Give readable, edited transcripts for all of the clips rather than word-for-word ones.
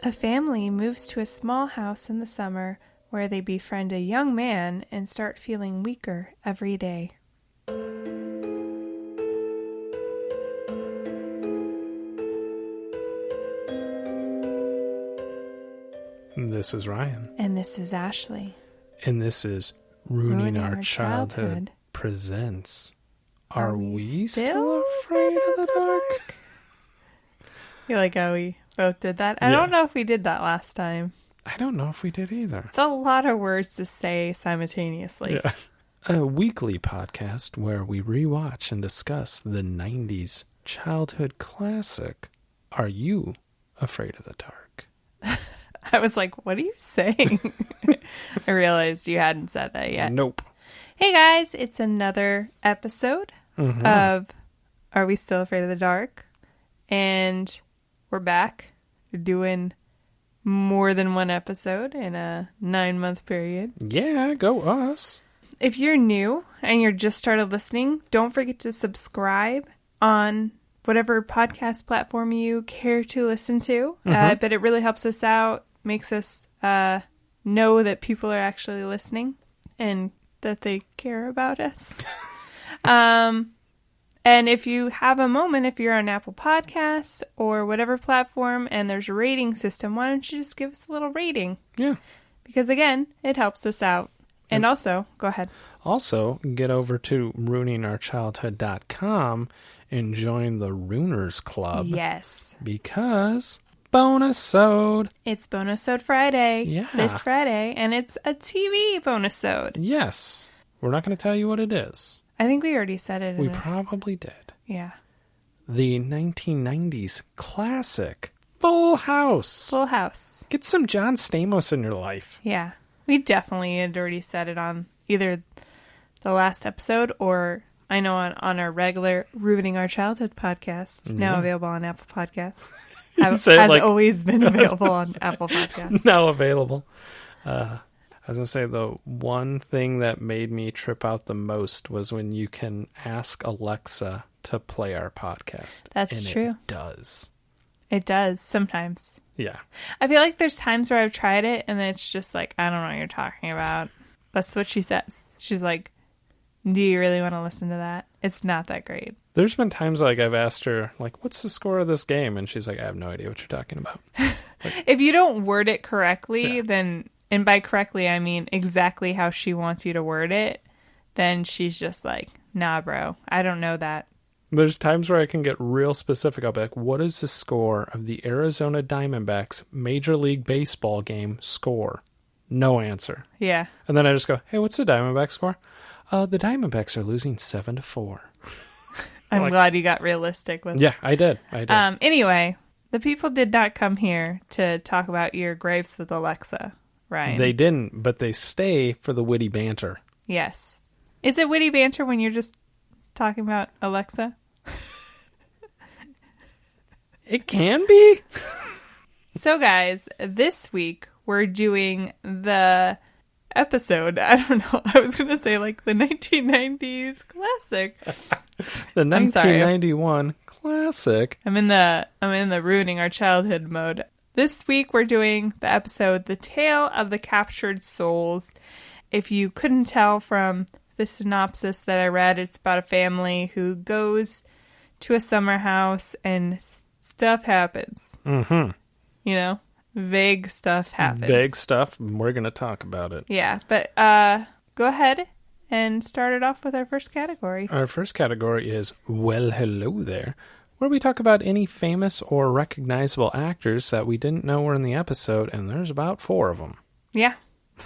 A family moves to a small house in the summer where they befriend a young man and start feeling weaker every day. This is Ryan. And this is Ashley. And this is Ruining Our Childhood presents Are We Still Afraid of the Dark? You like how we both did that? I don't know if we did that last time. I don't know if we did either. It's a lot of words to say simultaneously. Yeah. A weekly podcast where we rewatch and discuss the 90s childhood classic, Are You Afraid of the Dark? I was like, what are you saying? I realized you hadn't said that yet. Nope. Hey guys, it's another episode of Are We Still Afraid of the Dark? And we're back. We're doing more than one episode in a 9-month period. Yeah, go us. If you're new and you're just started listening, don't forget to subscribe on whatever podcast platform you care to listen to. But it really helps us out, makes us know that people are actually listening and that they care about us. And if you have a moment, if you're on Apple Podcasts or whatever platform and there's a rating system, why don't you just give us a little rating? Yeah. Because again, it helps us out. And also, go ahead. Also, get over to ruiningourchildhood.com and join the Runers Club. Yes. Because bonus-sode. It's bonus-sode Friday. Yeah. This Friday. And it's a TV bonus-sode. Yes. We're not going to tell you what it is. I think we already said it. We probably did. Yeah. The 1990s classic Full House. Full House. Get some John Stamos in your life. Yeah. We definitely had already said it on either the last episode or I know on our regular Ruining Our Childhood podcast, now available on Apple Podcasts. Has like, always been available on Apple Podcasts. Now available. I was going to say, the one thing that made me trip out the most was when you can ask Alexa to play our podcast. That's true. It does. It does, sometimes. Yeah. I feel like there's times where I've tried it, and then it's just like, I don't know what you're talking about. That's what she says. She's like, do you really want to listen to that? It's not that great. There's been times like I've asked her, like, what's the score of this game? And she's like, I have no idea what you're talking about. Like, if you don't word it correctly, then... And by correctly, I mean exactly how she wants you to word it. Then she's just like, nah, bro, I don't know that. There's times where I can get real specific. I'll be like, what is the score of the Arizona Diamondbacks Major League Baseball game score? No answer. Yeah. And then I just go, hey, what's the Diamondbacks score? The Diamondbacks are losing 7-4. I'm glad you got realistic with it. Yeah, I did. Anyway, the people did not come here to talk about your gripes with Alexa. Ryan. They didn't, but they stay for the witty banter. Yes. Is it witty banter when you're just talking about Alexa? It can be. So, guys, this week we're doing the episode. I don't know. I was going to say like the 1990s classic. The 1991 classic. I'm in the Ruining Our Childhood mode. This week we're doing the episode, The Tale of the Captured Souls. If you couldn't tell from the synopsis that I read, it's about a family who goes to a summer house and stuff happens. Mm-hmm. You know, vague stuff happens. Vague stuff. We're going to talk about it. Yeah, but go ahead and start it off with our first category. Our first category is Well, Hello There, where we talk about any famous or recognizable actors that we didn't know were in the episode, and there's about 4 of them. Yeah,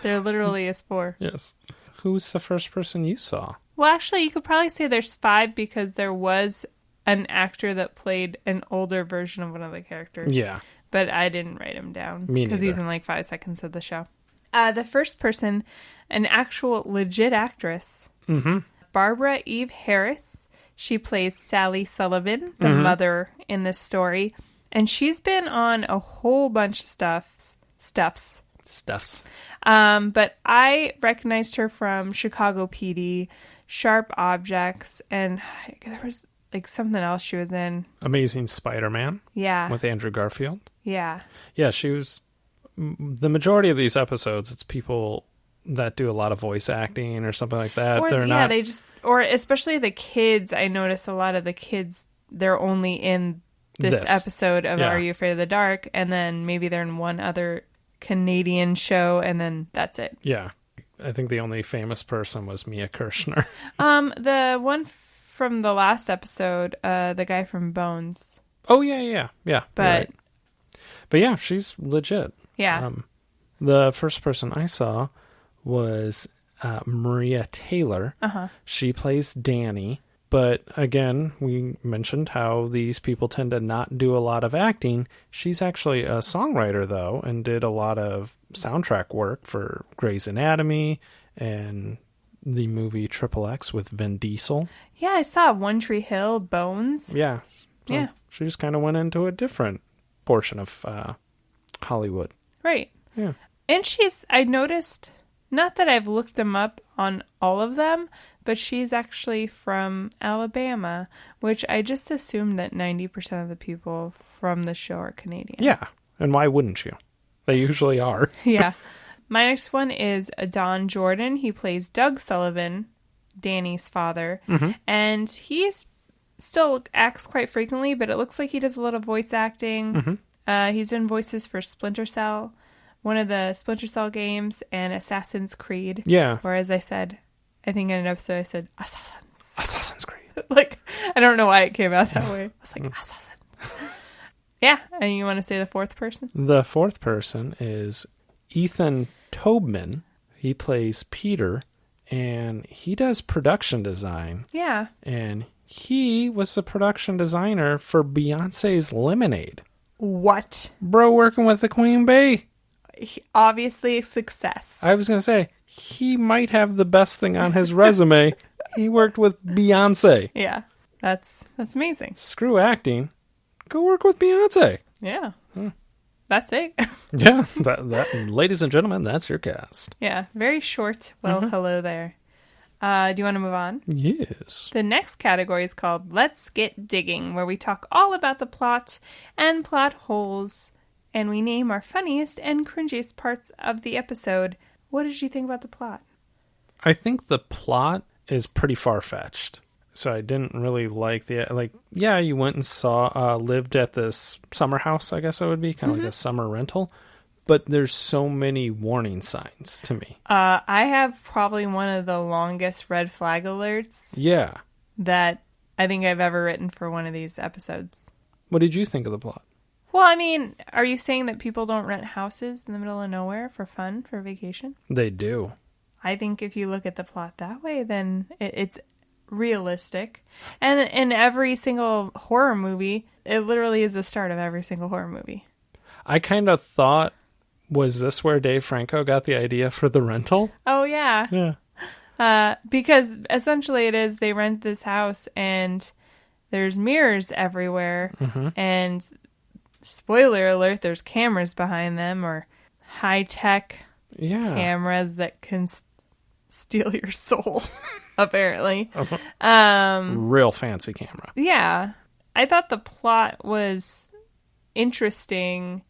there literally is 4. Yes. Who's the first person you saw? Well, actually, you could probably say there's 5 because there was an actor that played an older version of one of the characters. Yeah. But I didn't write him down. Me neither. Because he's in like 5 seconds of the show. The first person, an actual legit actress, Barbara Eve Harris. She plays Sally Sullivan, the mother in this story. And she's been on a whole bunch of stuffs. But I recognized her from Chicago PD, Sharp Objects, and there was like something else she was in. Amazing Spider-Man. Yeah. With Andrew Garfield. Yeah. Yeah, she was... The majority of these episodes, it's people that do a lot of voice acting or something like that. Or, They're not... they just... Or especially the kids, I notice a lot of the kids, they're only in this episode of Are You Afraid of the Dark? And then maybe they're in one other Canadian show, and then that's it. Yeah. I think the only famous person was Mia Kirshner. The one from the last episode, the guy from Bones. Oh, yeah. But yeah, she's legit. Yeah. The first person I saw was Maria Taylor. Uh-huh. She plays Danny. But again, we mentioned how these people tend to not do a lot of acting. She's actually a songwriter, though, and did a lot of soundtrack work for Grey's Anatomy and the movie Triple X with Vin Diesel. Yeah, I saw One Tree Hill, Bones. Yeah. So yeah. She just kind of went into a different portion of Hollywood. Right. Yeah. And I noticed, not that I've looked them up on all of them, but she's actually from Alabama, which I just assumed that 90% of the people from the show are Canadian. Yeah, and why wouldn't you? They usually are. Yeah. My next one is Don Jordan. He plays Doug Sullivan, Danny's father, and he's still acts quite frequently, but it looks like he does a lot of voice acting. He's done voices for Splinter Cell, one of the Splinter Cell games, and Assassin's Creed. Yeah. Whereas I think in an episode I said Assassin's Creed. Like, I don't know why it came out that way. I was like, Assassins. Yeah, and you want to say the fourth person? The fourth person is Ethan Tobman. He plays Peter, and he does production design. Yeah. And he was the production designer for Beyonce's Lemonade. What? Bro, working with the Queen Bee. Obviously a success. I was going to say, he might have the best thing on his resume. He worked with Beyonce. Yeah, that's amazing. Screw acting. Go work with Beyonce. Yeah. That's it. Yeah, that, ladies and gentlemen, that's your cast. Yeah, very short. Well, hello there. Do you want to move on? Yes. The next category is called Let's Get Digging, where we talk all about the plot and plot holes, and we name our funniest and cringiest parts of the episode. What did you think about the plot? I think the plot is pretty far-fetched. So I didn't really like you went and saw, lived at this summer house, I guess it would be, kind of like a summer rental. But there's so many warning signs to me. I have probably one of the longest red flag alerts. Yeah. That I think I've ever written for one of these episodes. What did you think of the plot? Well, I mean, are you saying that people don't rent houses in the middle of nowhere for fun, for vacation? They do. I think if you look at the plot that way, then it's realistic. And in every single horror movie, it literally is the start of every single horror movie. I kind of thought, was this where Dave Franco got the idea for the rental? Oh, yeah. Yeah. Because essentially it is, they rent this house and there's mirrors everywhere. And spoiler alert, there's cameras behind them, or high-tech cameras that can steal your soul, apparently. Real fancy camera. Yeah. I thought the plot was interesting.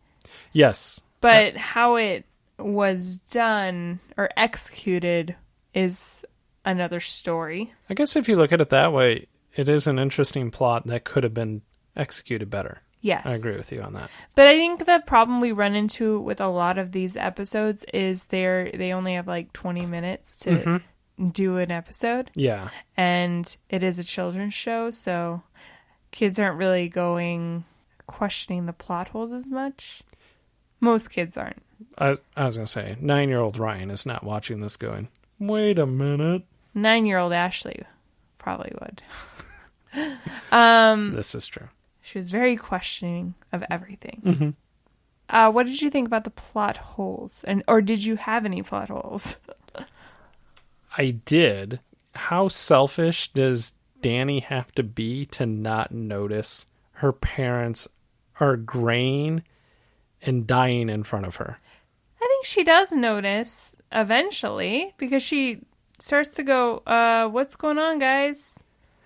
Yes. But how it was done or executed is another story. I guess if you look at it that way, it is an interesting plot that could have been executed better. Yes. I agree with you on that. But I think the problem we run into with a lot of these episodes is they only have like 20 minutes to do an episode. Yeah. And it is a children's show, so kids aren't really questioning the plot holes as much. Most kids aren't. I was going to say, 9-year-old Ryan is not watching this going, wait a minute. 9-year-old Ashley probably would. This is true. She was very questioning of everything. What did you think about the plot holes? Or did you have any plot holes? I did. How selfish does Danny have to be to not notice her parents are graying and dying in front of her? I think she does notice eventually, because she starts to go, what's going on, guys?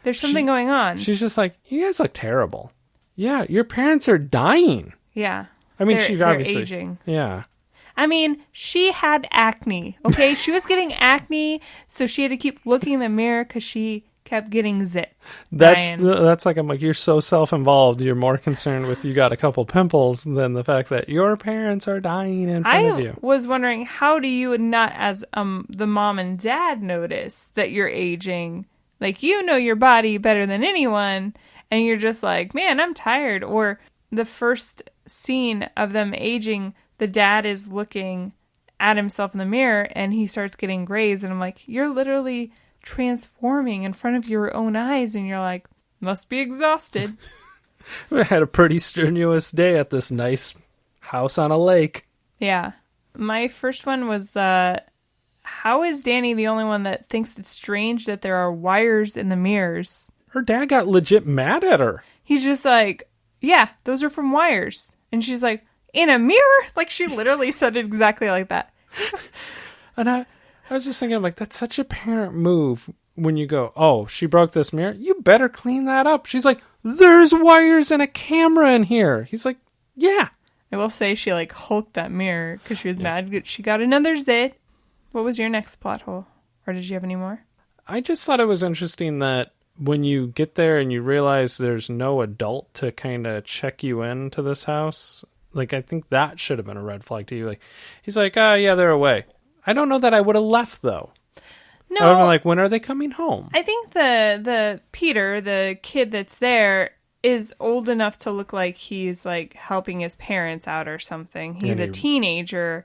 There's something going on. She's just like, you guys look terrible. Yeah, your parents are dying. Yeah. I mean, she obviously... aging. Yeah. I mean, she had acne, okay? She was getting acne, so she had to keep looking in the mirror because she kept getting zits. That's like, I'm like, you're so self-involved. You're more concerned with you got a couple pimples than the fact that your parents are dying in front of you. I was wondering, how do you not, as the mom and dad, notice that you're aging? Like, you know your body better than anyone, and you're just like, man, I'm tired. Or the first scene of them aging, the dad is looking at himself in the mirror and he starts getting grays. And I'm like, you're literally transforming in front of your own eyes. And you're like, must be exhausted. We had a pretty strenuous day at this nice house on a lake. Yeah. My first one was, how is Danny the only one that thinks it's strange that there are wires in the mirrors? Her dad got legit mad at her. He's just like, yeah, those are from wires. And she's like, in a mirror? Like, she literally said it exactly like that. And I was just thinking, like, that's such a parent move when you go, oh, she broke this mirror. You better clean that up. She's like, there's wires and a camera in here. He's like, yeah. I will say she, like, hulked that mirror because she was mad. She got another zit. What was your next plot hole? Or did you have any more? I just thought it was interesting that when you get there and you realize there's no adult to kind of check you into this house... Like, I think that should have been a red flag to you. Like, he's like, yeah, they're away. I don't know that I would have left, though. No. I would have been like, when are they coming home? I think the Peter, the kid that's there, is old enough to look like he's, like, helping his parents out or something. He's a teenager.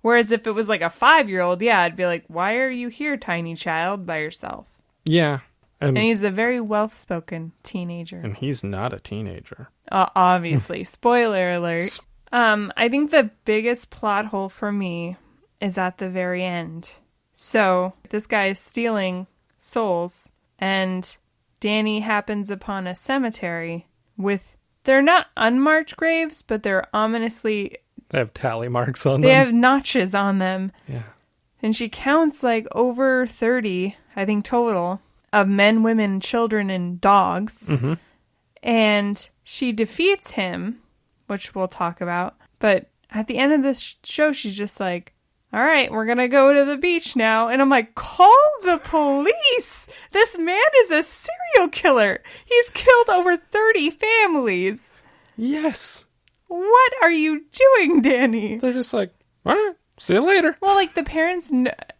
Whereas if it was, like, a 5-year-old, yeah, I'd be like, why are you here, tiny child, by yourself? Yeah. And he's a very well-spoken teenager. And he's not a teenager. Obviously. Spoiler alert. I think the biggest plot hole for me is at the very end. So, this guy is stealing souls, and Danny happens upon a cemetery with... They're not unmarked graves, but they're ominously... They have tally marks on them. They have notches on them. Yeah. And she counts, like, over 30, I think, total, of men, women, children, and dogs. Mm-hmm. And she defeats him, which we'll talk about. But at the end of this show, she's just like, all right, we're going to go to the beach now. And I'm like, call the police. This man is a serial killer. He's killed over 30 families. Yes. What are you doing, Danny? They're just like, all right, see you later. Well, like, the parents,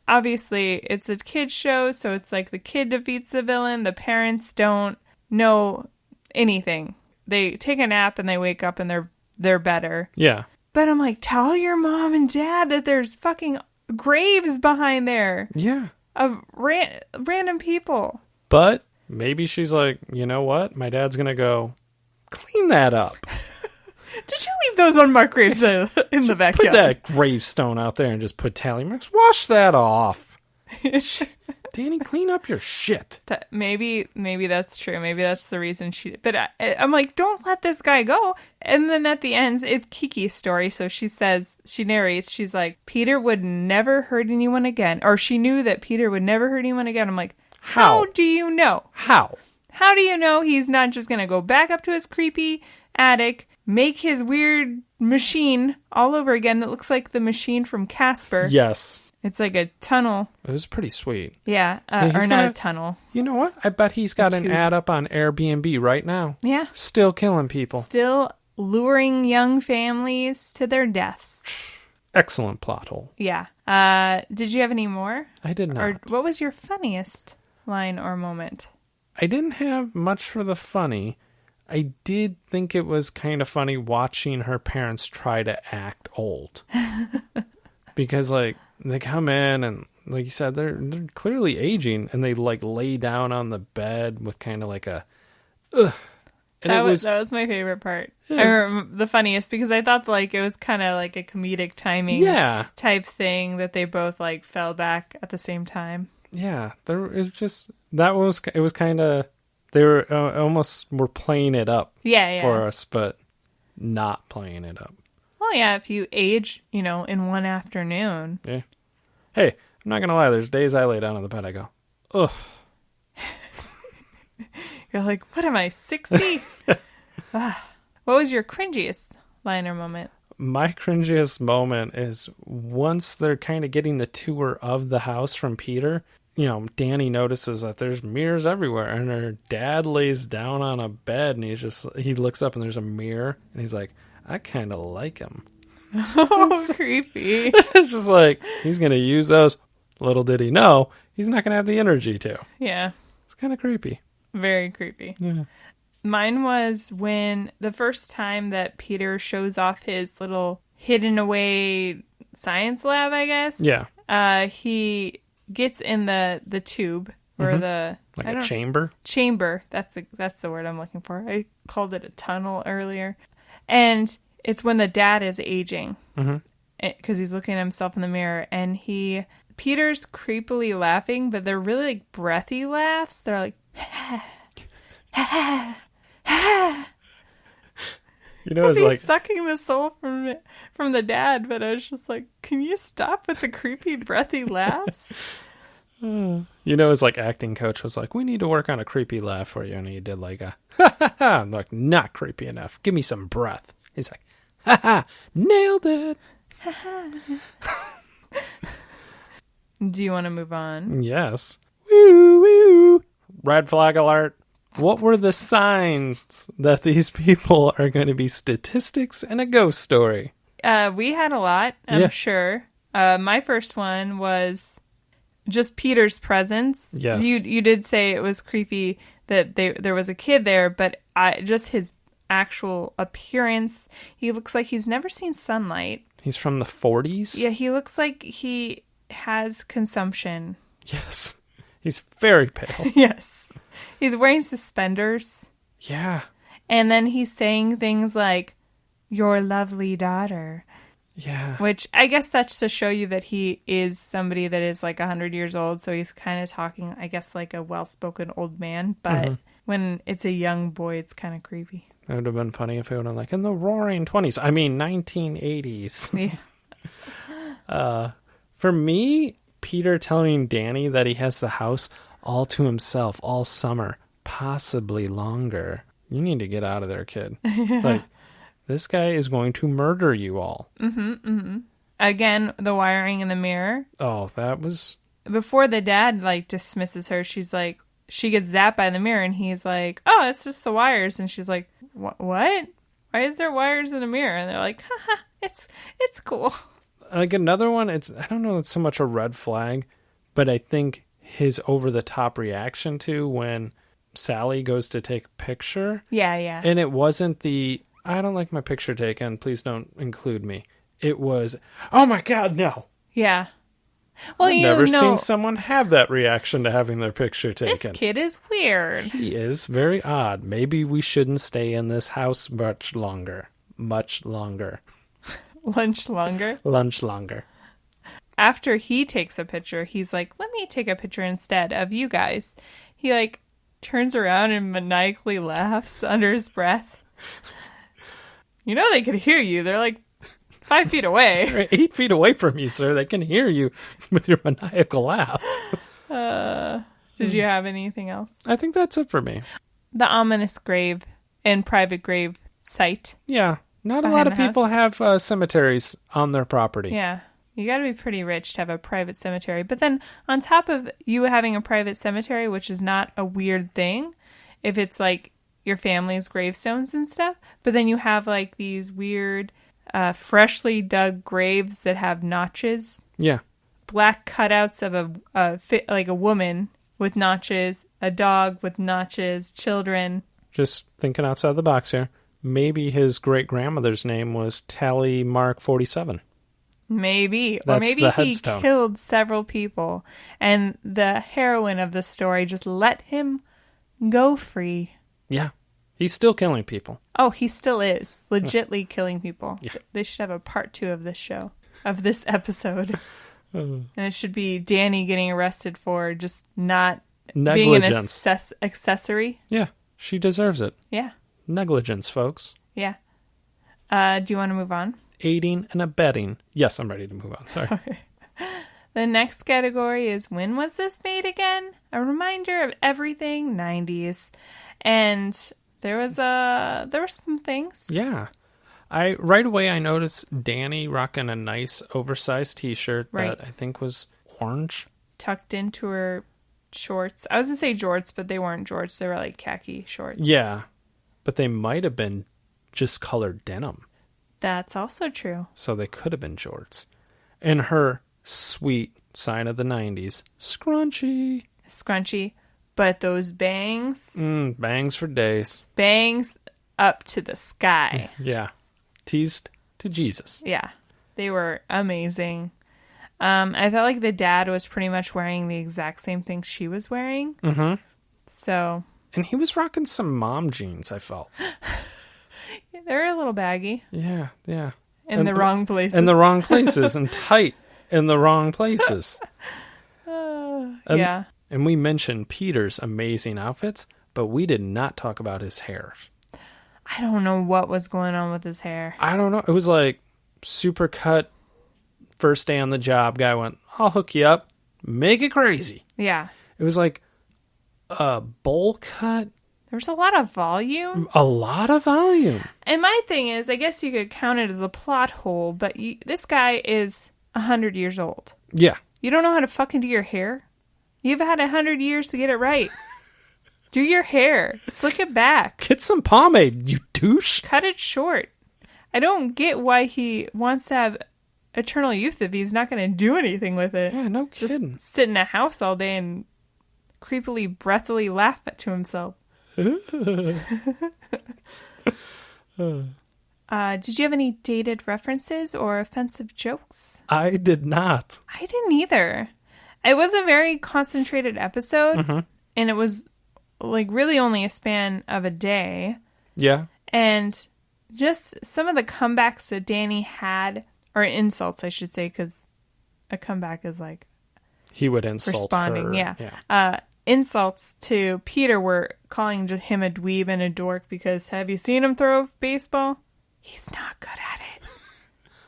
obviously, it's a kid's show, so it's like the kid defeats the villain. The parents don't know anything. They take a nap and they wake up and they're better. Yeah. But I'm like, tell your mom and dad that there's fucking graves behind there. Yeah. Of random people. But maybe she's like, you know what? My dad's going to go clean that up. Did you leave those unmarked graves in the backyard? Put that gravestone out there and just put tally marks. Wash that off. Danny, clean up your shit. Maybe that's true. Maybe that's the reason she... But I'm like, don't let this guy go. And then at the end, it's Kiki's story. So she narrates, she's like, Peter would never hurt anyone again. Or she knew that Peter would never hurt anyone again. I'm like, how do you know? How do you know he's not just going to go back up to his creepy attic, make his weird machine all over again that looks like the machine from Casper? Yes. It's like a tunnel. It was pretty sweet. Yeah, or not a tunnel. You know what? I bet he's got an ad up on Airbnb right now. Yeah. Still killing people. Still luring young families to their deaths. Excellent plot hole. Yeah. Did you have any more? I did not. Or what was your funniest line or moment? I didn't have much for the funny. I did think it was kind of funny watching her parents try to act old. Because, like, they come in and, like you said, they're clearly aging, and they, like, lay down on the bed with kind of like a, ugh. And that was my favorite part. Or the funniest, because I thought, like, it was kind of like a comedic timing type thing that they both, like, fell back at the same time. Yeah. It was kind of, they were almost were playing it up for us, but not playing it up. Well, yeah, if you age, in one afternoon. Yeah. Hey, I'm not going to lie. There's days I lay down on the bed, I go, ugh. You're like, what am I, 60? What was your cringiest line or moment? My cringiest moment is once they're kind of getting the tour of the house from Peter, Danny notices that there's mirrors everywhere, and her dad lays down on a bed, and he looks up and there's a mirror, and he's like, I kind of like him. Oh, creepy. It's just like, he's going to use those. Little did he know, he's not going to have the energy to. Yeah. It's kind of creepy. Very creepy. Yeah. Mine was when the first time that Peter shows off his little hidden away science lab, I guess. Yeah. He gets in the tube or the chamber. Chamber. That's the word I'm looking for. I called it a tunnel earlier, and it's when the dad is aging because he's looking at himself in the mirror, and Peter's creepily laughing, but they're really like breathy laughs. They're like, ha, ha, ha. It's like he's sucking the soul from the dad, but I was just like, can you stop with the creepy breathy laughs? His like acting coach was like, we need to work on a creepy laugh for you, and he did like a ha ha ha. I'm like, not creepy enough. Give me some breath. He's like, ha ha, nailed it. Ha ha. Do you want to move on? Yes. Woo woo. Red flag alert. What were the signs that these people are going to be statistics in a ghost story? We had a lot, I'm sure. My first one was just Peter's presence. Yes. You did say it was creepy that there was a kid there, but just his actual appearance, he looks like he's never seen sunlight. He's from the 40s? Yeah, he looks like he has consumption. Yes. He's very pale. Yes. He's wearing suspenders. Yeah. And then he's saying things like, your lovely daughter. Yeah. Which I guess that's to show you that he is somebody that is like 100 years old. So he's kind of talking, I guess, like a well-spoken old man. But when it's a young boy, it's kind of creepy. It would have been funny if it would have like in the roaring 20s. I mean, 1980s. Yeah. For me, Peter telling Danny that he has the house all to himself all summer, possibly longer. You need to get out of there, kid. Like, this guy is going to murder you all. Again, the wiring in the mirror. Oh, that was... Before the dad, like, dismisses her, she's like, she gets zapped by the mirror, and he's like, oh, it's just the wires. And she's like, what? Why is there wires in the mirror? And they're like, haha, it's cool. Like, another one, I don't know it's so much a red flag, but I think his over-the-top reaction to when Sally goes to take a picture. Yeah. And it wasn't I don't like my picture taken, please don't include me. It was, oh my God, no. Yeah. Well, I've never seen someone have that reaction to having their picture taken. This kid is weird. He is very odd. Maybe we shouldn't stay in this house much longer. Much longer. Lunch longer. After he takes a picture, he's like, let me take a picture instead of you guys. He like turns around and maniacally laughs under his breath. You know they could hear you. They're like 5 feet away. They're 8 feet away from you, sir. They can hear you with your maniacal laugh. Did you have anything else? I think that's it for me. The ominous grave and private grave site. Yeah. Not a lot of people have cemeteries on their property. Yeah. You got to be pretty rich to have a private cemetery. But then on top of you having a private cemetery, which is not a weird thing, if it's like your family's gravestones and stuff, but then you have like these weird freshly dug graves that have notches. Yeah. Black cutouts of a woman with notches, a dog with notches, children. Just thinking outside the box here. Maybe his great-grandmother's name was Tally Mark 47. Maybe. That's or maybe he killed several people, and the heroine of the story just let him go free. Yeah. He's still killing people. Oh, he still is. Legitly killing people. Yeah. They should have a part 2 of this show, of this episode. And it should be Danny getting arrested for just not being an accessory. Yeah. She deserves it. Yeah. Negligence, folks. Yeah. Do you want to move on? Aiding and abetting. Yes, I'm ready to move on. Sorry. Okay. The next category is, when was this made again? A reminder of everything 90s. And there were some things. Yeah. Right away I noticed Danny rocking a nice oversized t-shirt that I think was orange. Tucked into her shorts. I was going to say jorts, but they weren't jorts. They were like khaki shorts. Yeah, but they might have been just colored denim. That's also true. So they could have been jorts. And her sweet sign of the 90s, scrunchy. Scrunchy. But those bangs. Bangs for days. Bangs up to the sky. Yeah. Teased to Jesus. Yeah. They were amazing. I felt like the dad was pretty much wearing the exact same thing she was wearing. Mm-hmm. So. And he was rocking some mom jeans, I felt. They're a little baggy. Yeah. In the wrong places. In the wrong places. And tight in the wrong places. Yeah. And we mentioned Peter's amazing outfits, but we did not talk about his hair. I don't know what was going on with his hair. I don't know. It was like super cut. First day on the job, guy went, I'll hook you up. Make it crazy. Yeah. It was like a bowl cut. There's a lot of volume. A lot of volume. And my thing is, I guess you could count it as a plot hole, but this guy is 100 years old. Yeah. You don't know how to fucking do your hair? You've had 100 years to get it right. Do your hair. Slick it back. Get some pomade, you douche. Cut it short. I don't get why he wants to have eternal youth if he's not going to do anything with it. Yeah, no kidding. Just sit in a house all day and creepily, breathily laugh to himself. Did you have any dated references or offensive jokes? I did not. I didn't either. It was a very concentrated episode, and it was like really only a span of a day. Yeah. And just some of the comebacks that Danny had, or insults, I should say, because a comeback is like he would insult responding. her. Yeah. Insults to Peter were calling him a dweeb and a dork because have you seen him throw a baseball? He's not good at it.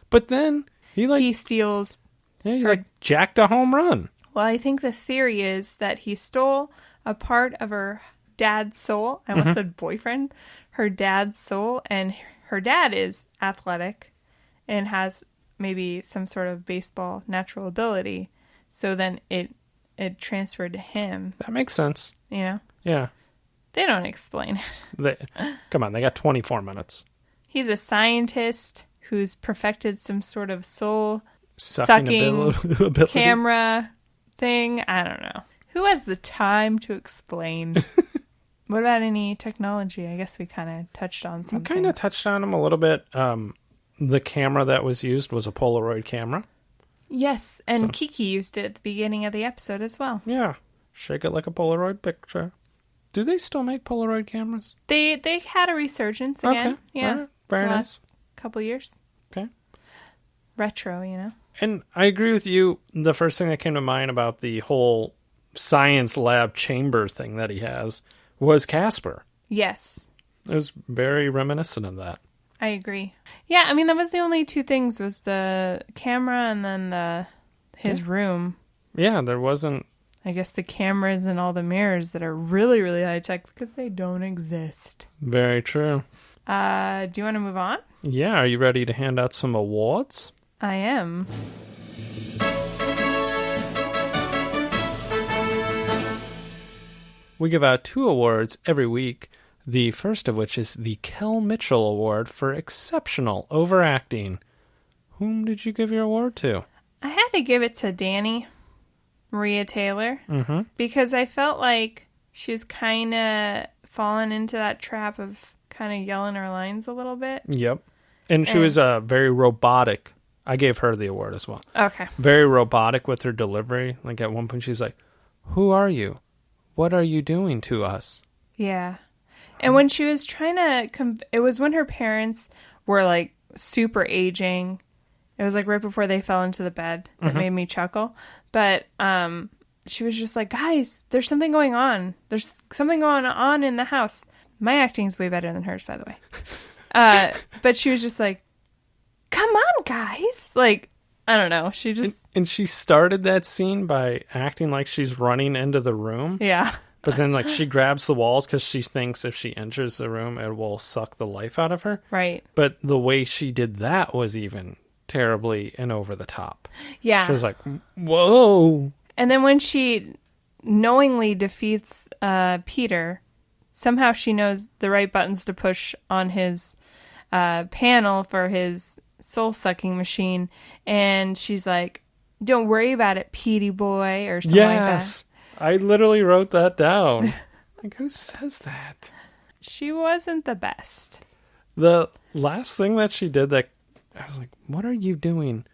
But then he steals. Yeah, he jacked a home run. Well, I think the theory is that he stole a part of her dad's soul. I almost said boyfriend. Her dad's soul, and her dad is athletic and has maybe some sort of baseball natural ability. So then it transferred to him. That makes sense. You know? Yeah. They don't explain it. Come on, they got 24 minutes. He's a scientist who's perfected some sort of soul sucking ability. Camera thing. I don't know. Who has the time to explain? What about any technology? I guess we kind of touched on some. We kind of touched on them a little bit. The camera that was used was a Polaroid camera. Yes, and Kiki used it at the beginning of the episode as well. Yeah. Shake it like a Polaroid picture. Do they still make Polaroid cameras? They had a resurgence again. Okay. Yeah. Right. Very nice. Couple years. Okay. Retro, you know. And I agree with you. The first thing that came to mind about the whole science lab chamber thing that he has was Casper. Yes. It was very reminiscent of that. I agree. Yeah, I mean, that was the only two things, was the camera and then his room. Yeah, there wasn't... I guess the cameras and all the mirrors that are really, really high-tech because they don't exist. Very true. Do you want to move on? Yeah, are you ready to hand out some awards? I am. We give out 2 awards every week. The first of which is the Kell Mitchell Award for Exceptional Overacting. Whom did you give your award to? I had to give it to Danny, Maria Taylor, because I felt like she's kind of fallen into that trap of kind of yelling her lines a little bit. Yep. And she was very robotic. I gave her the award as well. Okay. Very robotic with her delivery. Like at one point she's like, "Who are you? What are you doing to us?" Yeah. And when she was trying to, it was when her parents were like super aging. It was like right before they fell into the bed that made me chuckle. But she was just like, guys, there's something going on. There's something going on in the house. My acting's way better than hers, by the way. But she was just like, come on, guys. Like, I don't know. She just... And she started that scene by acting like she's running into the room. Yeah. But then, like, she grabs the walls because she thinks if she enters the room, it will suck the life out of her. Right. But the way she did that was even terribly and over the top. Yeah. She was like, whoa. And then when she knowingly defeats Peter, somehow she knows the right buttons to push on his panel for his soul-sucking machine. And she's like, don't worry about it, Petey boy, or something like that. Yes. I literally wrote that down. Like, who says that? She wasn't the best. The last thing that she did that I was like, what are you doing?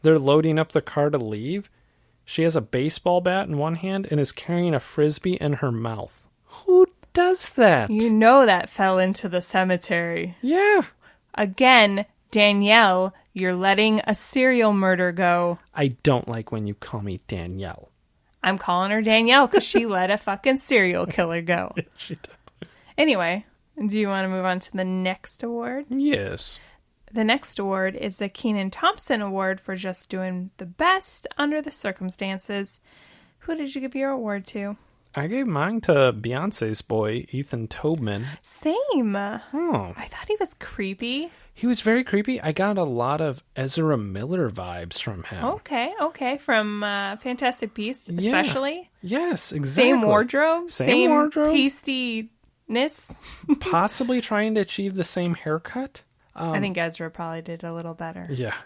They're loading up the car to leave. She has a baseball bat in one hand and is carrying a frisbee in her mouth. Who does that? You know that fell into the cemetery. Yeah. Again, Danielle, you're letting a serial murder go. I don't like when you call me Danielle. I'm calling her Danielle because she let a fucking serial killer go. She did. Anyway, do you want to move on to the next award? Yes. The next award is the Kenan Thompson Award for just doing the best under the circumstances. Who did you give your award to? I gave mine to Beyonce's boy, Ethan Tobman. Same. Oh. I thought he was creepy. He was very creepy. I got a lot of Ezra Miller vibes from him. Okay. From Fantastic Beasts, especially. Yes, exactly. Same wardrobe. Same wardrobe. Pastiness. Possibly trying to achieve the same haircut. I think Ezra probably did a little better. Yeah.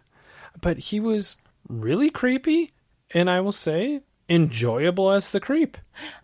But he was really creepy, and I will say, enjoyable as the creep.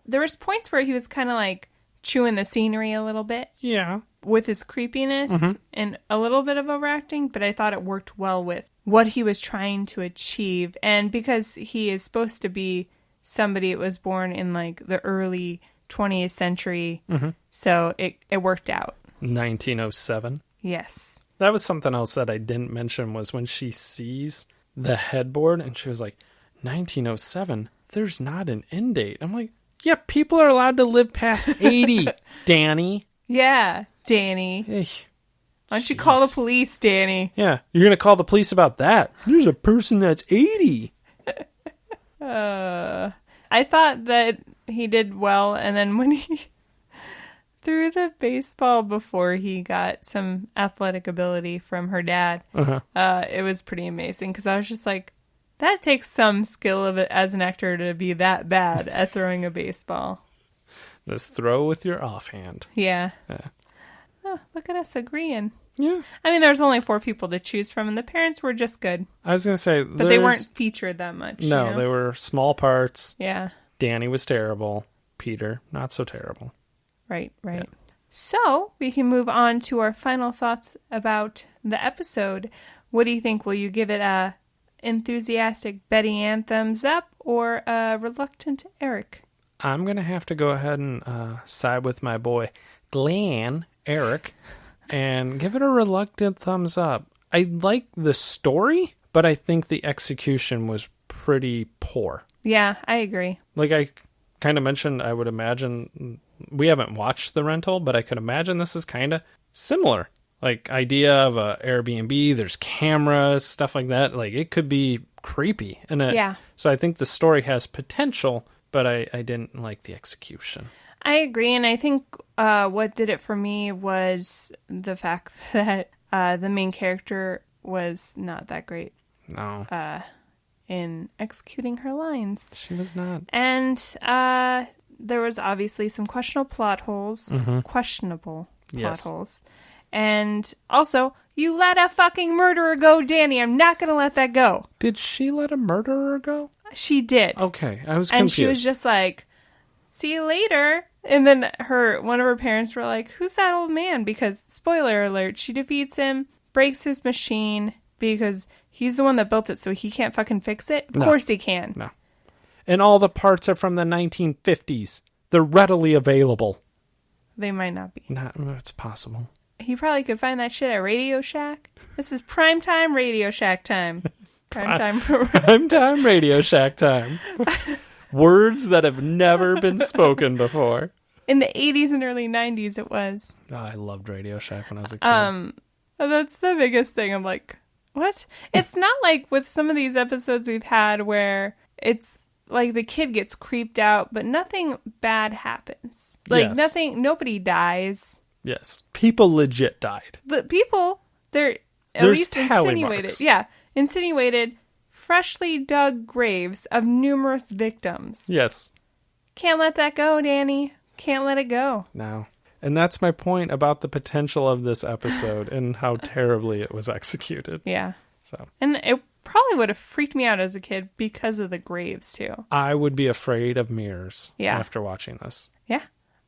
There was points where he was kind of like chewing the scenery a little bit. Yeah. With his creepiness and a little bit of overacting, but I thought it worked well with what he was trying to achieve. And because he is supposed to be somebody that was born in like the early 20th century, so it worked out. 1907. Yes. That was something else that I didn't mention was when she sees the headboard and she was like, 1907, there's not an end date. I'm like, yeah, people are allowed to live past 80, Danny. Yeah, Danny. Hey, why don't you call the police, Danny? Yeah, you're going to call the police about that. There's a person that's 80. I thought that he did well, and then when he threw the baseball before he got some athletic ability from her dad, it was pretty amazing, because I was just like, that takes some skill of it as an actor to be that bad at throwing a baseball. Just throw with your offhand. Yeah. Oh, look at us agreeing. Yeah. I mean, there's only 4 people to choose from, and the parents were just good. I was going to say... But they weren't featured that much. No, you know? They were small parts. Yeah. Danny was terrible. Peter, not so terrible. Right. Yeah. So, we can move on to our final thoughts about the episode. What do you think? Will you give it a enthusiastic Betty Ann thumbs up or a reluctant Eric? I'm going to have to go ahead and side with my boy Glenn, Eric, and give it a reluctant thumbs up. I like the story, but I think the execution was pretty poor. Yeah, I agree. Like I kind of mentioned, I would imagine, we haven't watched The Rental, but I could imagine this is kind of similar. Like idea of a Airbnb, there's cameras, stuff like that. Like it could be creepy. Yeah. So I think the story has potential, but I didn't like the execution. I agree, and I think what did it for me was the fact that the main character was not that great. No. In executing her lines. She was not. And there was obviously some questionable plot holes. And also, you let a fucking murderer go, Danny. I'm not going to let that go. Did she let a murderer go? She did. Okay, I was confused. And she was just like, see you later. And then one of her parents were like, who's that old man? Because, spoiler alert, she defeats him, breaks his machine, because he's the one that built it, so he can't fucking fix it? Of course he can. No. And all the parts are from the 1950s. They're readily available. They might not be. It's possible. He probably could find that shit at Radio Shack. This is primetime Radio Shack time. Primetime Radio Shack time. Words that have never been spoken before. In the 80s and early 90s it was. Oh, I loved Radio Shack when I was a kid. That's the biggest thing. I'm like, what? It's not like with some of these episodes we've had where it's like, the kid gets creeped out, but nothing bad happens. Like, Yes. nobody dies. Yes. People legit died. The people, they're at There's least tally insinuated. marks. Yeah, insinuated freshly dug graves of numerous victims. Yes. Can't let that go, Danny. Can't let it go. No. And that's my point about the potential of this episode and how terribly it was executed. Yeah. So And it probably would have freaked me out as a kid because of the graves, too. I would be afraid of mirrors Yeah. after watching this. Yeah.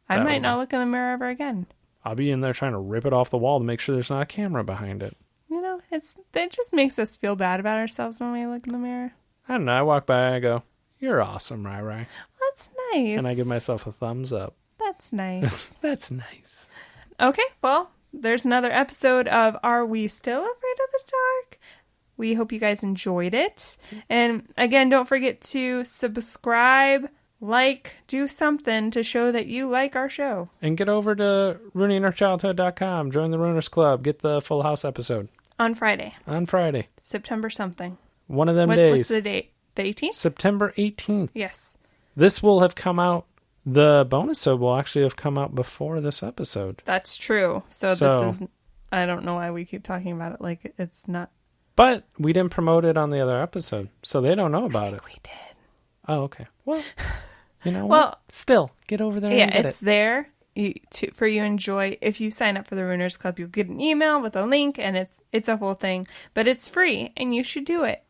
I That might would not be- look in the mirror ever again. I'll be in there trying to rip it off the wall to make sure there's not a camera behind it. You know, it just makes us feel bad about ourselves when we look in the mirror. I don't know. I walk by and I go, "You're awesome, Rai Rai." That's nice. And I give myself a thumbs up. That's nice. That's nice. Okay, well, there's another episode of Are We Still Afraid of the Dark? We hope you guys enjoyed it. And again, don't forget to subscribe, like, do something to show that you like our show. And get over to ruiningourchildhood.com. Join the Ruiners Club. Get the Full House episode. On Friday, On Friday. September something. One of them What's days. the date? The 18th? September 18th. Yes. This will have come out. The bonus episode will actually have come out before this episode. That's true. So this is... I don't know why we keep talking about it like it's not... But we didn't promote it on the other episode, so they don't know about it. We did. Oh, okay. Well, you know Well, what? Still, get over there Yeah, and get it's it. there for you to enjoy. If you sign up for the Ruiners Club, you'll get an email with a link, and it's a whole thing. But it's free, and you should do it.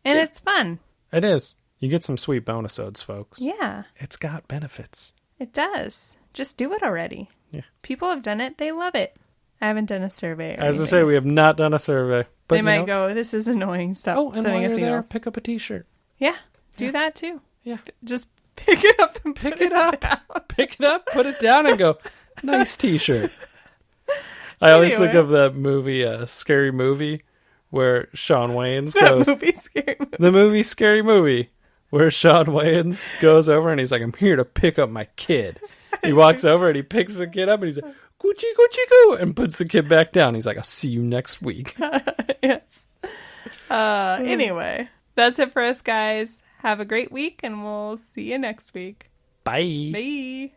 And it's fun. It is. You get some sweet bonus episodes, folks. Yeah, It's got benefits. it does. Just do it already. Yeah. People have done it. They love it. I haven't done a survey. Or As I anything. say, we have not done a survey. But They you might know- go, this is annoying. Stop Oh, and while sending us you're there, emails. pick up a t-shirt. Yeah, do that too. Yeah. Just pick it up and Pick put it up. down. Pick it up, put it down, and go, nice t-shirt. I always think Anyway. of that movie, Scary Movie, where Sean Wayans That goes... movie scary movie. The movie Scary Movie, where Sean Wayans goes over and he's like, "I'm here to pick up my kid." He walks over and he picks the kid up and he's like, "Coochie coochie coo," and puts the kid back down. He's like, "I'll see you next week." Yes. Anyway, that's it for us, guys. Have a great week, and we'll see you next week. Bye. Bye.